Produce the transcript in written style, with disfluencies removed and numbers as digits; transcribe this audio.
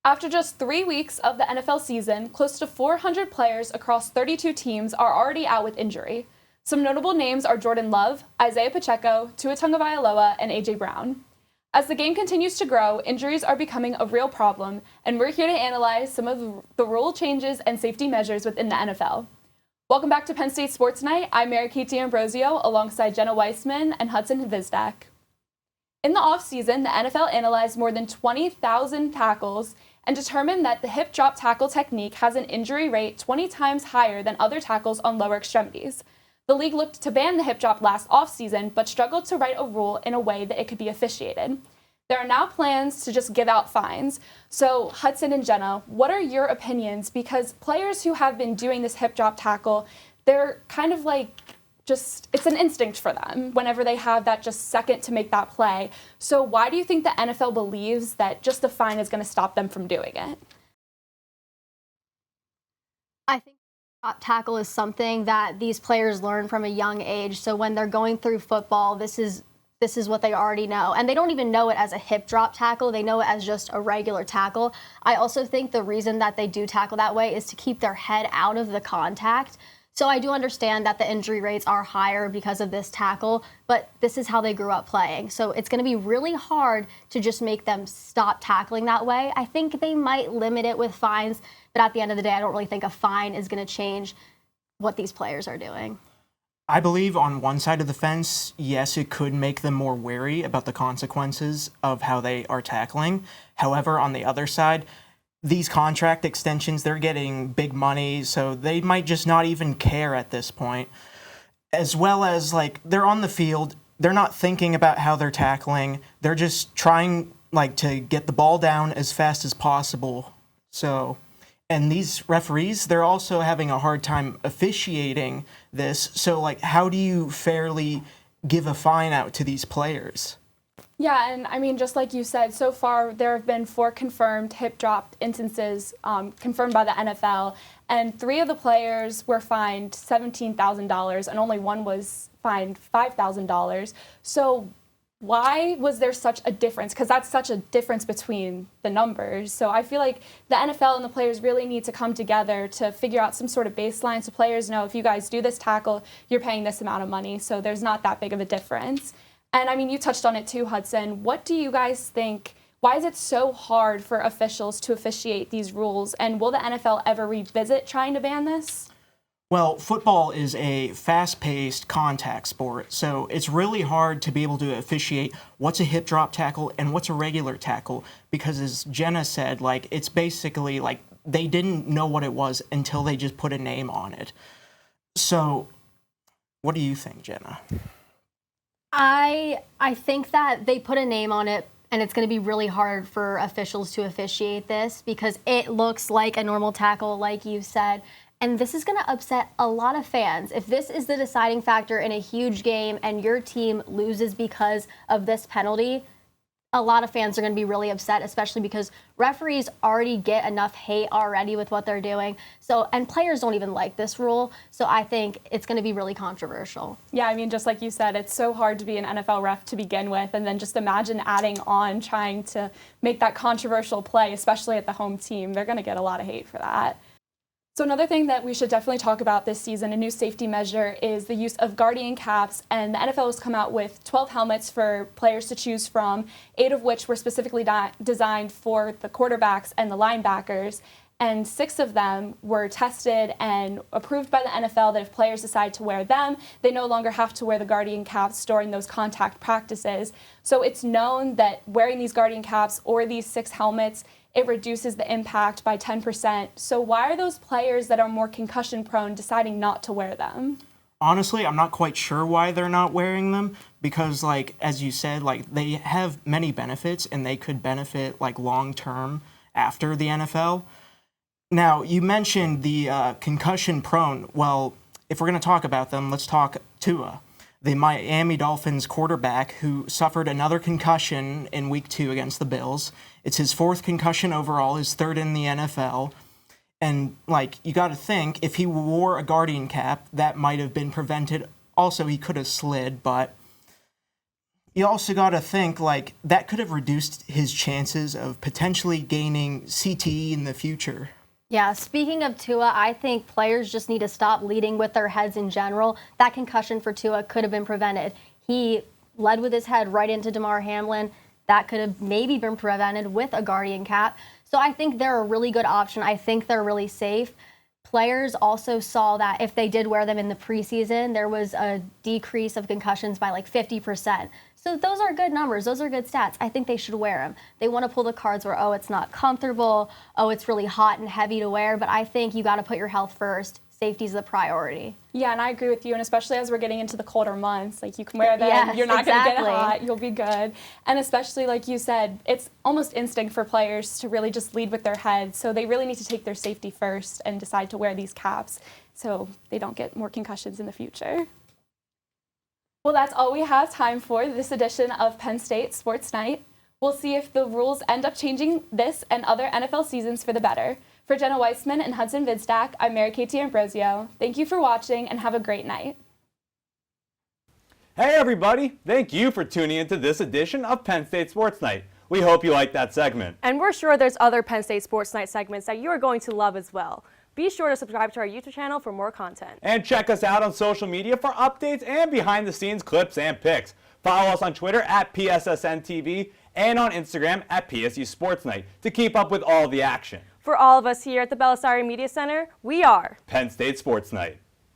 After just 3 weeks of the NFL season, close to 400 players across 32 teams are already out with injury. Some notable names are Jordan Love, Isaiah Pacheco, Tua Tagovailoa, and A.J. Brown. As the game continues to grow, injuries are becoming a real problem, and we're here to analyze some of the rule changes and safety measures within the NFL. Welcome back to Penn State Sports Night. I'm Mary Kate D'Ambrosio alongside Jenna Wissman and Hudson Hvizdak. In the offseason, the NFL analyzed more than 20,000 tackles and determined that the hip drop tackle technique has an injury rate 20 times higher than other tackles on lower extremities. The league looked to ban the hip drop last offseason, but struggled to write a rule in a way that it could be officiated. There are now plans to just give out fines. So, Hudson and Jenna, what are your opinions? Because players who have been doing this hip drop tackle, they're kind of like it's an instinct for them whenever they have that just second to make that play. So why do you think the NFL believes that just a fine is going to stop them from doing it? I think tackle is something that these players learn from a young age. So when they're going through football, this is what they already know. And they don't even know it as a hip drop tackle. They know it as just a regular tackle. I also think the reason that they do tackle that way is to keep their head out of the contact. So I do understand that the injury rates are higher because of this tackle, but this is how they grew up playing. So it's going to be really hard to just make them stop tackling that way. I think they might limit it with fines, but at the end of the day, I don't really think a fine is going to change what these players are doing. I believe on one side of the fence, yes, it could make them more wary about the consequences of how they are tackling. However, on the other side, these contract extensions, they're getting big money, so they might just not even care at this point. As well as, they're on the field, they're not thinking about how they're tackling, they're just trying, to get the ball down as fast as possible. So, and these referees, they're also having a hard time officiating this, so, how do you fairly give a fine out to these players? Yeah, and I mean, just like you said, so far there have been 4 confirmed hip drop instances confirmed by the NFL, and 3 of the players were fined $17,000, and only 1 was fined $5,000. So why was there such a difference? Because that's such a difference between the numbers. So I feel like the NFL and the players really need to come together to figure out some sort of baseline so players know if you guys do this tackle, you're paying this amount of money, so there's not that big of a difference. And I mean, you touched on it too, Hudson. What do you guys think? Why is it so hard for officials to officiate these rules? And will the NFL ever revisit trying to ban this? Well, football is a fast-paced contact sport, so it's really hard to be able to officiate what's a hip drop tackle and what's a regular tackle, because as Jenna said, it's basically they didn't know what it was until they just put a name on it. So, what do you think, Jenna? I think that they put a name on it, and it's going to be really hard for officials to officiate this because it looks like a normal tackle, like you said, and this is going to upset a lot of fans. If this is the deciding factor in a huge game and your team loses because of this penalty, a lot of fans are going to be really upset, especially because referees already get enough hate already with what they're doing. So, and players don't even like this rule. So I think it's going to be really controversial. Yeah, I mean, just like you said, it's so hard to be an NFL ref to begin with. And then just imagine adding on trying to make that controversial play, especially at the home team. They're going to get a lot of hate for that. So another thing that we should definitely talk about this season, a new safety measure, is the use of guardian caps. And the NFL has come out with 12 helmets for players to choose from, 8 of which were specifically designed for the quarterbacks and the linebackers. And 6 of them were tested and approved by the NFL that if players decide to wear them, they no longer have to wear the guardian caps during those contact practices. So it's known that wearing these guardian caps or these 6 helmets, it reduces the impact by 10%. So why are those players that are more concussion prone deciding not to wear them? Honestly, I'm not quite sure why they're not wearing them because, as you said, they have many benefits and they could benefit, long term after the NFL. Now, you mentioned the concussion prone. Well, if we're going to talk about them, let's talk Tua, the Miami Dolphins quarterback who suffered another concussion in Week 2 against the Bills. It's his 4th concussion overall, his 3rd in the NFL. And, you got to think, if he wore a guardian cap, that might have been prevented. Also, he could have slid, but you also got to think, like, that could have reduced his chances of potentially gaining CTE in the future. Yeah, speaking of Tua, I think players just need to stop leading with their heads in general. That concussion for Tua could have been prevented. He led with his head right into Damar Hamlin. That could have maybe been prevented with a Guardian cap. So I think they're a really good option. I think they're really safe. Players also saw that if they did wear them in the preseason, there was a decrease of concussions by like 50%. So those are good numbers. Those are good stats. I think they should wear them. They want to pull the cards where, oh, it's not comfortable, oh, it's really hot and heavy to wear. But I think you got to put your health first. Safety's the priority. Yeah, and I agree with you, and especially as we're getting into the colder months, like you can wear them, yes, you're not going to get hot, you'll be good. And especially like you said, it's almost instinct for players to really just lead with their heads, so they really need to take their safety first and decide to wear these caps so they don't get more concussions in the future. Well, that's all we have time for this edition of Penn State Sports Night. We'll see if the rules end up changing this and other NFL seasons for the better. For Jenna Wissman and Hudson Hvizdak, I'm Mary Katie Ambrosio. Thank you for watching and have a great night. Hey everybody, thank you for tuning into this edition of Penn State Sports Night. We hope you liked that segment. And we're sure there's other Penn State Sports Night segments that you are going to love as well. Be sure to subscribe to our YouTube channel for more content. And check us out on social media for updates and behind-the-scenes clips and pics. Follow us on Twitter at PSSN TV and on Instagram at PSU Sports Night to keep up with all the action. For all of us here at the Belisari Media Center, we are Penn State Sports Night.